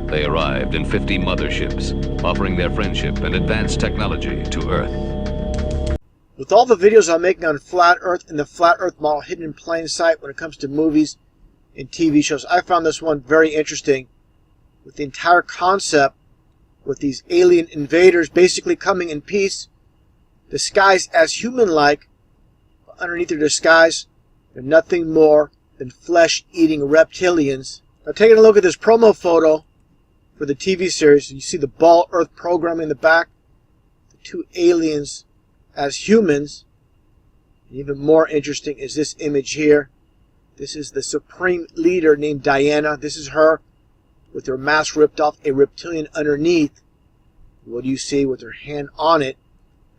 They arrived in 50 motherships, offering their friendship and advanced technology to Earth. With all the videos I'm making on Flat Earth and the Flat Earth model hidden in plain sight when it comes to movies and TV shows, I found this one very interesting. With the entire concept, with these alien invaders basically coming in peace, disguised as human-like, but underneath their disguise, they're nothing more than flesh-eating reptilians. Now, taking a look at this promo photo for the TV series, you see the Ball Earth program in the back, the two aliens as humans. And even more interesting is this image here. This is the supreme leader named Diana. This is her with her mask ripped off, a reptilian underneath. What do you see with her hand on it?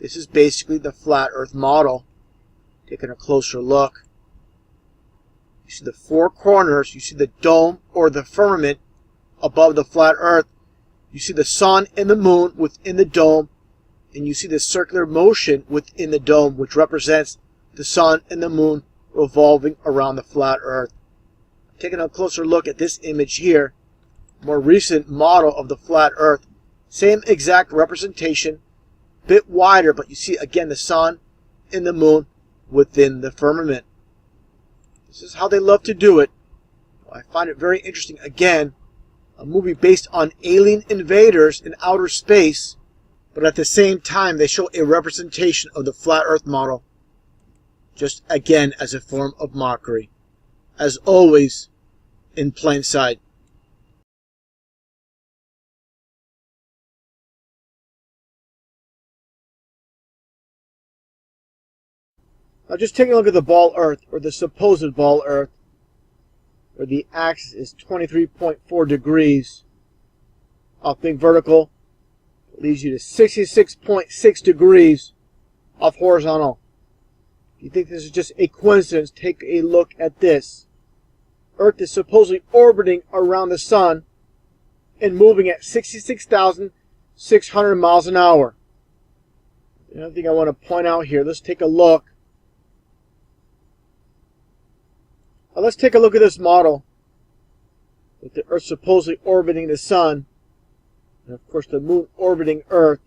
This is basically the Flat Earth model. Taking a closer look. You see the four corners. You see the dome or the firmament above the Flat Earth. You see the sun and the moon within the dome. And you see the circular motion within the dome, which represents the sun and the moon revolving around the Flat Earth. Taking a closer look at this image here. More recent model of the Flat Earth. Same exact representation, bit wider, but you see again the sun and the moon within the firmament. This is how they love to do it. I find it very interesting. Again, a movie based on alien invaders in outer space, but at the same time they show a representation of the Flat Earth model, just again as a form of mockery. As always, in plain sight. Now just taking a look at the Ball Earth, or the supposed Ball Earth, where the axis is 23.4 degrees. Off being vertical, it leads you to 66.6 degrees off horizontal. If you think this is just a coincidence, take a look at this. Earth is supposedly orbiting around the sun and moving at 66,600 miles an hour. Another thing I want to point out here, let's take a look. Now let's take a look at this model with the Earth supposedly orbiting the sun, and of course the moon orbiting Earth.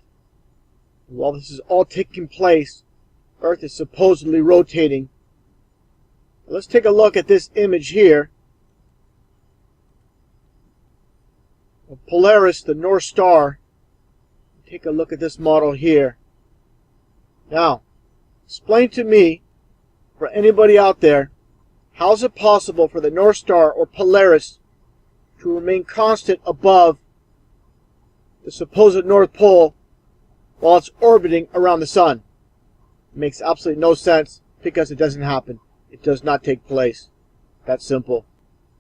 And while this is all taking place, Earth is supposedly rotating. Now let's take a look at this image here of Polaris, the North Star. Take a look at this model here. Now, explain to me, for anybody out there, how is it possible for the North Star or Polaris to remain constant above the supposed North Pole while it's orbiting around the sun? It makes absolutely no sense because it doesn't happen. It does not take place. That's simple.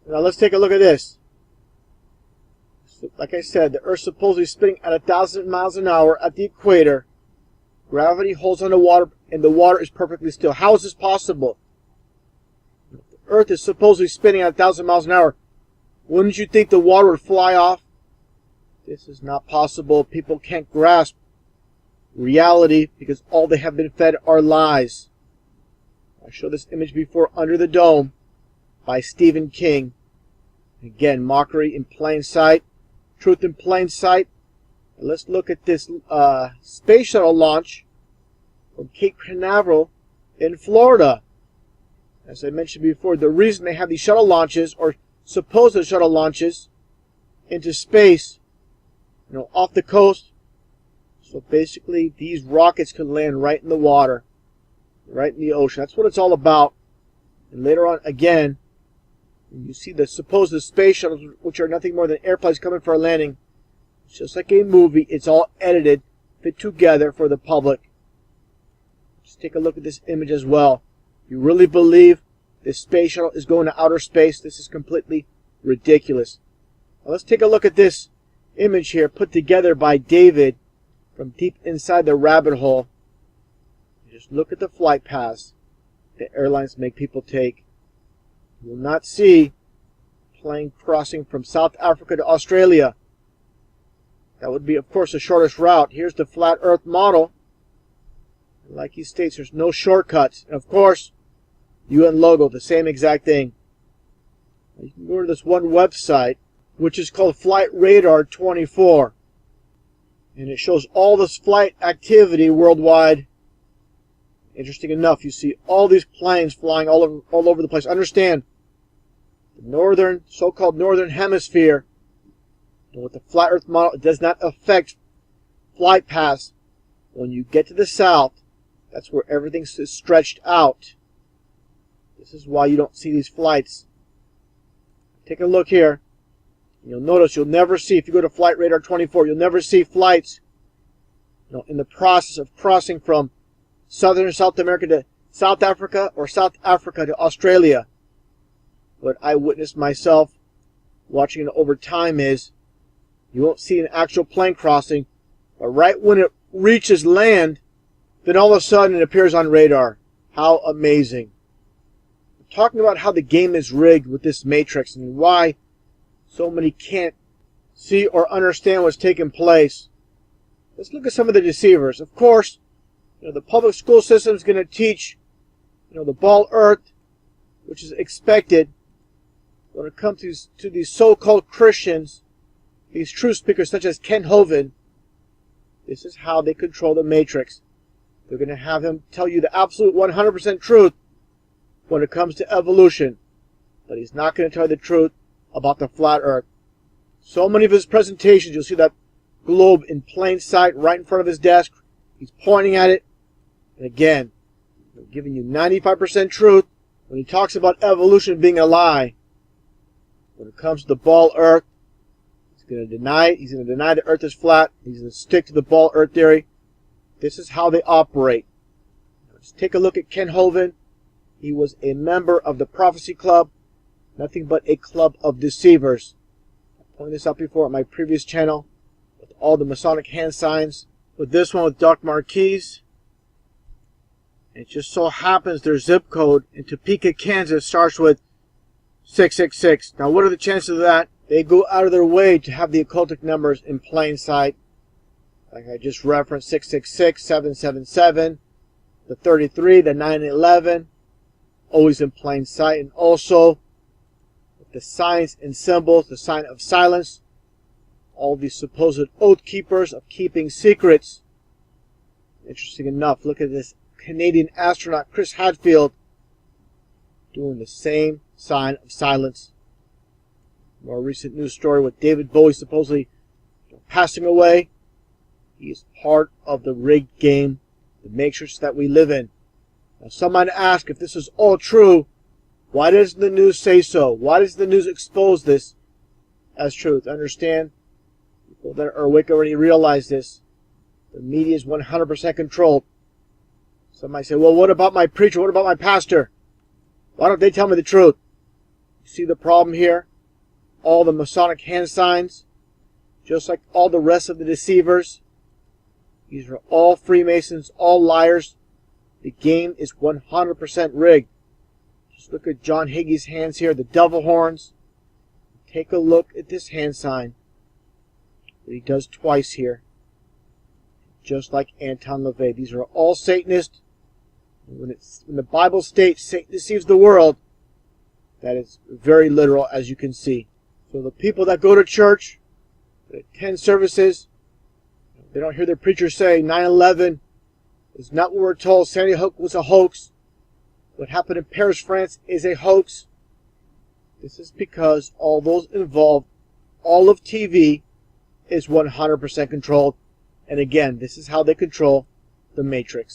Now let's take a look at this. Like I said, the Earth supposedly spinning at 1,000 miles an hour at the equator. Gravity holds on the water and the water is perfectly still. How is this possible? Earth is supposedly spinning at 1,000 miles an hour. Wouldn't you think the water would fly off? This is not possible. People can't grasp reality because all they have been fed are lies. I showed this image before, Under the Dome by Stephen King. Again, mockery in plain sight, truth in plain sight. And let's look at this space shuttle launch from Cape Canaveral in Florida. As I mentioned before, the reason they have these shuttle launches, or supposed shuttle launches, into space, off the coast, so basically these rockets could land right in the water, right in the ocean. That's what it's all about. And later on, again, you see the supposed space shuttles, which are nothing more than airplanes coming for a landing. It's just like a movie. It's all edited, fit together for the public. Just take a look at this image as well. You really believe this space shuttle is going to outer space? This is completely ridiculous. Now let's take a look at this image here put together by David from deep inside the rabbit hole. Just look at the flight paths that airlines make people take. You will not see a plane crossing from South Africa to Australia. That would be, of course, the shortest route. Here's the Flat Earth model. Like he states, there's no shortcuts. And of course, UN logo, the same exact thing. You can go to this one website, which is called Flight Radar 24. And it shows all this flight activity worldwide. Interesting enough, you see all these planes flying all over the place. Understand, the so-called northern hemisphere, with the flat Earth model, it does not affect flight paths. When you get to the south, that's where everything's stretched out. This is why you don't see these flights. Take a look here. You'll notice you'll never see, if you go to Flight Radar 24, you'll never see flights in the process of crossing from southern South America to South Africa or South Africa to Australia. What I witnessed myself watching it over time is you won't see an actual plane crossing, but right when it reaches land, then all of a sudden it appears on radar. How amazing. I'm talking about how the game is rigged with this matrix and why so many can't see or understand what's taking place. Let's look at some of the deceivers. Of course, the public school system is going to teach, the ball earth, which is expected. When it comes to these so-called Christians, these truth speakers such as Ken Hovind, this is how they control the matrix. They're going to have him tell you the absolute 100% truth when it comes to evolution, but he's not going to tell you the truth about the flat earth. So many of his presentations, you'll see that globe in plain sight right in front of his desk. He's pointing at it. And again, they're giving you 95% truth when he talks about evolution being a lie. When it comes to the ball earth, he's going to deny it. He's going to deny the earth is flat. He's going to stick to the ball earth theory. This is how they operate. Let's take a look at Ken Hovind. He was a member of the Prophecy Club, nothing but a club of deceivers. I pointed this out before on my previous channel with all the Masonic hand signs. With this one with Doc Marquise. It just so happens their zip code in Topeka, Kansas starts with 666. Now what are the chances of that? They go out of their way to have the occultic numbers in plain sight. Like I just referenced, 666, 777, the 33, the 911, always in plain sight. And also, the signs and symbols, the sign of silence, all these supposed oath keepers of keeping secrets. Interesting enough, look at this Canadian astronaut Chris Hadfield doing the same sign of silence. More recent news story with David Bowie supposedly passing away. He is part of the rigged game, the matrix that we live in. Now some might ask, if this is all true, why doesn't the news say so? Why does the news expose this as truth? Understand, people that are awake already realize this. The media is 100% controlled. Some might say, well, what about my preacher? What about my pastor? Why don't they tell me the truth? You see the problem here? All the Masonic hand signs, just like all the rest of the deceivers. These are all Freemasons, all liars. The game is 100% rigged. Just look at John Hagee's hands here, the devil horns. Take a look at this hand sign that he does twice here. Just like Anton LaVey. These are all Satanists. When the Bible states Satan deceives the world, that is very literal, as you can see. So the people that go to church, that attend services, they don't hear their preacher say 9/11 is not what we're told. Sandy Hook was a hoax. What happened in Paris, France is a hoax. This is because all those involved, all of TV, is 100% controlled. And again, this is how they control the Matrix.